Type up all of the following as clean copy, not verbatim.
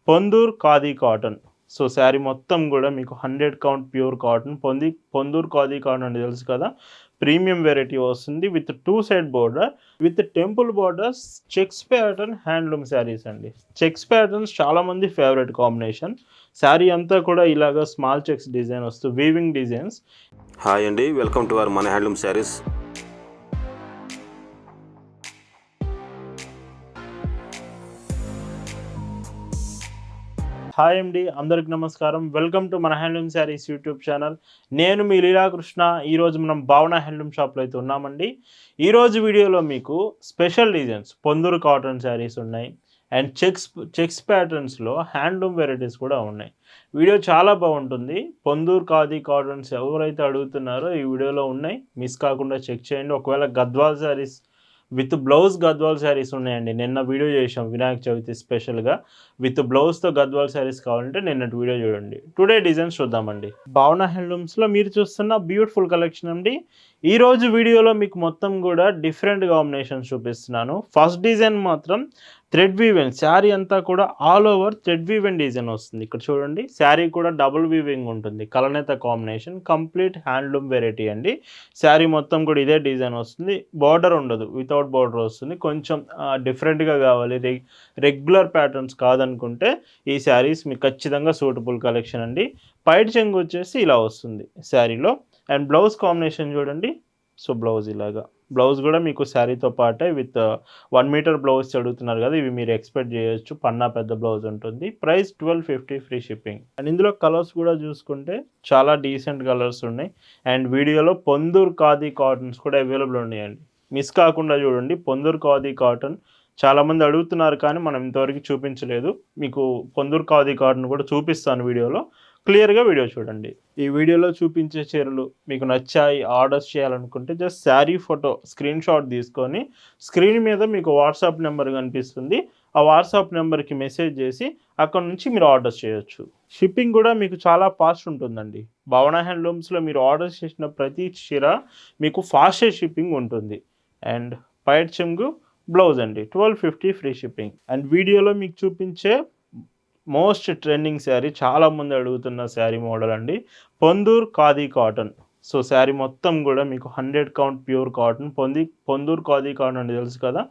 Ponduru khadi cotton. So, sari మొత్తం గూడా మీకు 100 count pure cotton. Ponduru khadi cotton అంటే తెలుసు కదా! ప్రీమియం వెరైటీ వస్తుంది. With 2 side border, with temple borders, checks pattern handloom saris అండి. చెక్స్ ప్యాటర్న్స్ చాలామంది ఫేవరెట్ కాంబినేషన్. శారీ అంతా కూడా ఇలాగా స్మాల్ చెక్స్ డిజైన్ వస్తూ వీవింగ్ డిజైన్స్. హాయ్ అండి, వెల్కమ్ టు అవర్ మన హ్యాండ్లూమ్ శారీస్. హాయ్ అండి, అందరికి నమస్కారం. వెల్కమ్ టు మన హ్యాండ్లూమ్ శారీస్ యూట్యూబ్ ఛానల్. నేను మీ లీలాకృష్ణ. ఈరోజు మనం భావన హ్యాండ్లూమ్ షాప్లో అయితే ఉన్నామండి. ఈరోజు వీడియోలో మీకు special designs Ponduru cotton saris ఉన్నాయి అండ్ చెక్స్ ప్యాటర్న్స్లో హ్యాండ్లూమ్ వెరైటీస్ కూడా ఉన్నాయి. వీడియో చాలా బాగుంటుంది. పొందూరు ఖాదీ కాటన్స్ ఎవరైతే అడుగుతున్నారో ఈ వీడియోలో ఉన్నాయి, మిస్ కాకుండా చెక్ చేయండి. ఒకవేళ గద్వాల్ శారీస్ విత్ బ్లౌజ్ గద్వాల్ శారీస్ ఉన్నాయండి. నిన్న వీడియో చేసాం వినాయక చవితి స్పెషల్గా. విత్ బ్లౌజ్తో గద్వాల్ శారీస్ కావాలంటే నిన్నటి వీడియో చూడండి. టుడే డిజైన్స్ చూద్దామండి. భావన హ్యాండ్లూమ్స్లో మీరు చూస్తున్న బ్యూటిఫుల్ కలెక్షన్ అండి. ఈరోజు వీడియోలో మీకు మొత్తం కూడా డిఫరెంట్ కాంబినేషన్స్ చూపిస్తున్నాను. ఫస్ట్ డిజైన్ మాత్రం థ్రెడ్ వీవింగ్. శారీ అంతా కూడా all over thread weaving design వస్తుంది. ఇక్కడ చూడండి, శారీ కూడా డబుల్ వీవింగ్ ఉంటుంది. కలనేత కాంబినేషన్, కంప్లీట్ హ్యాండ్లూమ్ వెరైటీ అండి. శారీ మొత్తం కూడా ఇదే డిజైన్ వస్తుంది. బార్డర్ ఉండదు, వితౌట్ బార్డర్ వస్తుంది. కొంచెం డిఫరెంట్గా కావాలి, రెగ్యులర్ ప్యాటర్న్స్ కాదనుకుంటే ఈ శారీస్ మీకు ఖచ్చితంగా సూటబుల్ కలెక్షన్ అండి. పైట్ చెంగు వచ్చేసి ఇలా వస్తుంది శారీలో. అండ్ బ్లౌజ్ కాంబినేషన్ చూడండి. సో బ్లౌజ్ ఇలాగా, బ్లౌజ్ కూడా మీకు శారీతో పాటే విత్ 1 మీటర్ బ్లౌజ్ అడుగుతున్నారు కదా, ఇవి మీరు ఎక్స్పెక్ట్ చేయొచ్చు. పన్నా పెద్ద బ్లౌజ్ ఉంటుంది. Price 1250 free shipping. అండ్ ఇందులో కలర్స్ కూడా చూసుకుంటే చాలా డీసెంట్ కలర్స్ ఉన్నాయి. అండ్ వీడియోలో పొందూర్ ఖాదీ కాటన్స్ కూడా అవైలబుల్ ఉన్నాయండి. మిస్ కాకుండా చూడండి. పొందూర్ ఖాదీ కాటన్ చాలామంది అడుగుతున్నారు కానీ మనం ఇంతవరకు చూపించలేదు. మీకు పొందూర్ ఖాదీ కాటన్ కూడా చూపిస్తాను వీడియోలో. క్లియర్గా వీడియో చూడండి. ఈ వీడియోలో చూపించే చీరలు మీకు నచ్చాయి, ఆర్డర్స్ చేయాలనుకుంటే just sari photo screen shot తీసుకొని స్క్రీన్ మీద మీకు వాట్సాప్ నెంబర్ కనిపిస్తుంది. ఆ వాట్సాప్ నెంబర్కి మెసేజ్ చేసి అక్కడ నుంచి మీరు ఆర్డర్స్ చేయొచ్చు. షిప్పింగ్ కూడా మీకు చాలా ఫాస్ట్ ఉంటుందండి. భావన హ్యాండ్లూమ్స్లో మీరు ఆర్డర్స్ చేసిన ప్రతి చీర మీకు ఫాస్టెస్ట్ షిప్పింగ్ ఉంటుంది. అండ్ పైట్ చెంగు బ్లౌజ్ అండి, 1250 ఫ్రీ షిప్పింగ్. అండ్ వీడియోలో మీకు చూపించే మోస్ట్ ట్రెండింగ్ శారీ, చాలామంది అడుగుతున్న శారీ మోడల్ అండి, పొందూర్ ఖాదీ కాటన్. సో శారీ మొత్తం కూడా మీకు 100 count pure cotton. Ponduru khadi cotton అంటే తెలుసు కదా,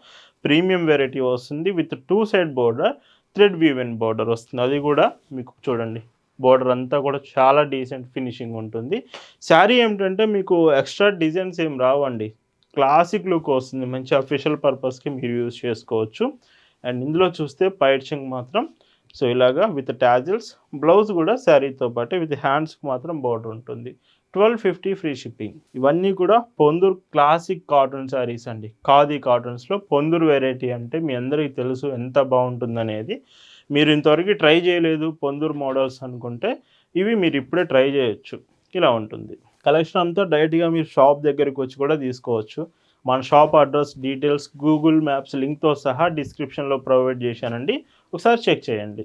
ప్రీమియం వెరైటీ వస్తుంది. With 2 side border, thread woven border వస్తుంది. అది కూడా మీకు చూడండి, బోర్డర్ అంతా కూడా చాలా డీసెంట్ ఫినిషింగ్ ఉంటుంది. శారీ ఏమిటంటే మీకు ఎక్స్ట్రా డిజైన్స్ ఏం రావండి, క్లాసిక్ లుక్ వస్తుంది. మంచి అఫీషియల్ పర్పస్కి మీరు యూజ్ చేసుకోవచ్చు. అండ్ ఇందులో చూస్తే పైట్ చెంగ్ మాత్రం సో ఇలాగా విత్ టాజిల్స్, బ్లౌజ్ కూడా శారీతో పాటు విత్ హ్యాండ్స్కి మాత్రం బోర్డర్ ఉంటుంది. 1250 ఫ్రీ షిప్పింగ్. ఇవన్నీ కూడా పొందూర్ క్లాసిక్ కాటన్ శారీస్ అండి. ఖాదీ కాటన్స్లో పొందూర్ వెరైటీ అంటే మీ అందరికీ తెలుసు ఎంత బాగుంటుందనేది. మీరు ఇంతవరకు ట్రై చేయలేదు పొందూర్ మోడల్స్ అనుకుంటే ఇవి మీరు ఇప్పుడే ట్రై చేయొచ్చు. ఇలా ఉంటుంది కలెక్షన్ అంతా. డైరెక్ట్గా మీరు షాప్ దగ్గరికి వచ్చి కూడా తీసుకోవచ్చు. మన shop address, details, Google maps లింక్తో సహా డిస్క్రిప్షన్లో ప్రొవైడ్ చేశానండి. ఒకసారి చెక్ చేయండి.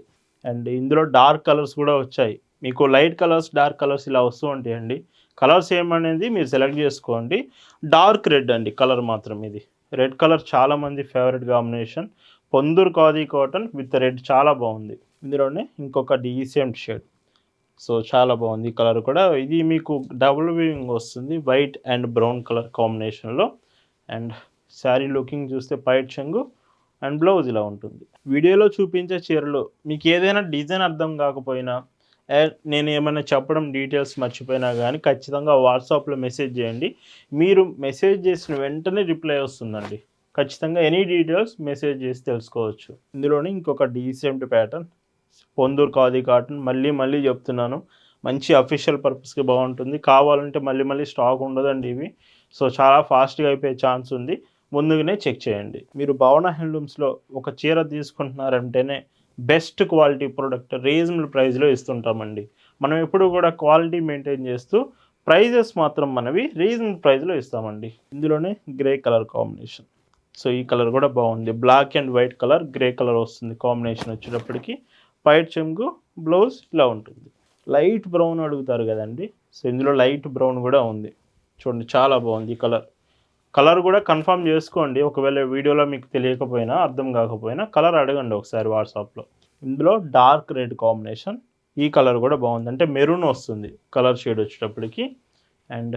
అండ్ ఇందులో డార్క్ కలర్స్ కూడా వచ్చాయి. మీకు లైట్ కలర్స్, డార్క్ కలర్స్ ఇలా వస్తూ ఉంటాయండి. కలర్స్ ఏమనేది మీరు సెలెక్ట్ చేసుకోండి. డార్క్ రెడ్ అండి కలర్ మాత్రం. ఇది రెడ్ కలర్ చాలామంది favourite combination. Ponduru khadi cotton with red చాలా బాగుంది. ఇందులోనే ఇంకొక డీసెంట్ షేడ్. సో చాలా బాగుంది ఈ కలర్ కూడా. ఇది మీకు డబుల్ వీవింగ్ వస్తుంది, వైట్ అండ్ బ్రౌన్ కలర్ కాంబినేషన్లో. అండ్ శారీ లుకింగ్ చూస్తే పైట్ చెంగు అండ్ బ్లౌజ్ ఇలా ఉంటుంది. వీడియోలో చూపించే చీరలు మీకు ఏదైనా డిజైన్ అర్థం కాకపోయినా, నేను ఏమైనా చెప్పడం డీటెయిల్స్ మర్చిపోయినా కానీ ఖచ్చితంగా వాట్సాప్లో మెసేజ్ చేయండి. మీరు మెసేజ్ చేసిన వెంటనే రిప్లై వస్తుందండి. ఖచ్చితంగా ఎనీ డీటెయిల్స్ మెసేజ్ చేసి తెలుసుకోవచ్చు. ఇందులోనే ఇంకొక decent pattern Ponduru khadi cotton. మళ్ళీ చెప్తున్నాను, మంచి అఫీషియల్ పర్పస్కి బాగుంటుంది. కావాలంటే మళ్ళీ స్టాక్ ఉండదండి ఇవి. సో చాలా ఫాస్ట్గా అయిపోయే ఛాన్స్ ఉంది. ముందుగానే చెక్ చేయండి. మీరు భావన హ్యాండ్లూమ్స్లో ఒక చీర తీసుకుంటున్నారంటేనే బెస్ట్ క్వాలిటీ ప్రోడక్ట్ రీజనబుల్ ప్రైస్లో ఇస్తుంటామండి. మనం ఎప్పుడు కూడా క్వాలిటీ మెయింటైన్ చేస్తూ ప్రైజెస్ మాత్రం మనవి రీజనబుల్ ప్రైస్లో ఇస్తామండి. ఇందులోనే గ్రే కలర్ కాంబినేషన్. సో ఈ కలర్ కూడా బాగుంది. Black and white colour, grey colour వస్తుంది కాంబినేషన్ వచ్చేటప్పటికి. పైట్ చెంగు, బ్లౌజ్ ఇలా ఉంటుంది. లైట్ బ్రౌన్ అడుగుతారు కదండి, సో ఇందులో లైట్ బ్రౌన్ కూడా ఉంది. చూడండి చాలా బాగుంది ఈ కలర్ కూడా కన్ఫర్మ్ చేసుకోండి. ఒకవేళ వీడియోలో మీకు తెలియకపోయినా, అర్థం కాకపోయినా కలర్ అడగండి ఒకసారి వాట్సాప్లో. ఇందులో డార్క్ రెడ్ కాంబినేషన్. ఈ కలర్ కూడా బాగుంది, అంటే మెరూన్ వస్తుంది కలర్ షేడ్ వచ్చేటప్పటికి. అండ్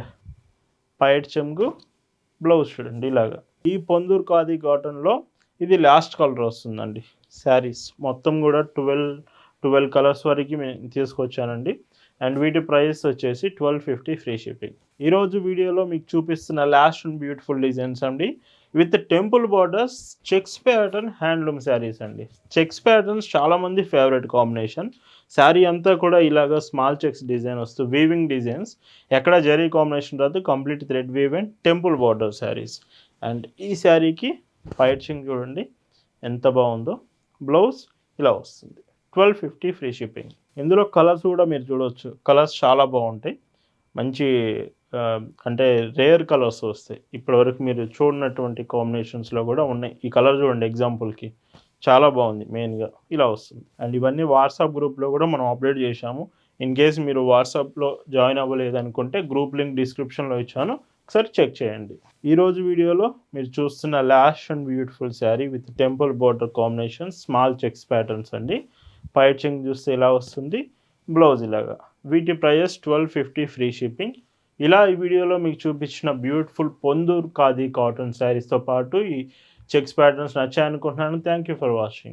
పైట్ చెంగు, బ్లౌజ్ చూడండి ఇలాగా. ఈ పొందూరు ఖాదీ కాటన్లో ఇది లాస్ట్ కలర్ వస్తుందండి. శారీస్ మొత్తం కూడా 12 కలర్స్ వరకు నేను తీసుకొచ్చానండి. అండ్ వీటి ప్రైస్ వచ్చేసి 1250 ఫ్రీ షిప్పింగ్. ఈరోజు వీడియోలో మీకు చూపిస్తున్న లాస్ట్ అండ్ బ్యూటిఫుల్ డిజైన్స్ అండి, with temple borders, checks pattern handloom saris అండి. చెక్స్ ప్యాటర్న్స్ చాలామంది ఫేవరెట్ కాంబినేషన్. శారీ అంతా కూడా ఇలాగ స్మాల్ చెక్స్ డిజైన్ వస్తూ వీవింగ్ డిజైన్స్, ఎక్కడ జరీ కాంబినేషన్ రాదు, complete thread weave and temple border saris. And ఈ శారీకి పైచింగ్ చూడండి ఎంత బాగుందో. బ్లౌజ్ ఇలా వస్తుంది. 1250 ఫ్రీ షిప్పింగ్. ఇందులో కలర్స్ కూడా మీరు చూడవచ్చు, కలర్స్ చాలా బాగుంటాయి. మంచి అంటే రేర్ కలర్స్ వస్తాయి. ఇప్పటివరకు మీరు చూడనటువంటి కాంబినేషన్స్లో కూడా ఉన్నాయి. ఈ కలర్ చూడండి ఎగ్జాంపుల్కి, చాలా బాగుంది. మెయిన్గా ఇలా వస్తుంది. అండ్ ఇవన్నీ వాట్సాప్ గ్రూప్లో కూడా మనం అప్డేట్ చేశాము. ఇన్ కేస్ మీరు వాట్సాప్లో జాయిన్ అవ్వలేదు అనుకుంటే గ్రూప్ లింక్ డిస్క్రిప్షన్లో ఇచ్చాను, ఒకసారి చెక్ చేయండి. ఈరోజు వీడియోలో మీరు చూస్తున్న last and beautiful sari with temple border combination, small checks patterns అండి. పైచింగ్ చూస్తే ఇలా వస్తుంది, బ్లౌజ్ ఇలాగా. వీటి ప్రైస్ 1250 ఫ్రీ షిప్పింగ్. ఇలా ఈ వీడియోలో మీకు చూపించిన బ్యూటిఫుల్ పొందూరు ఖాదీ కాటన్ శారీస్తో పాటు ఈ చెక్స్ ప్యాటర్న్స్ నచ్చాయనుకుంటున్నాను. Thank you for watching.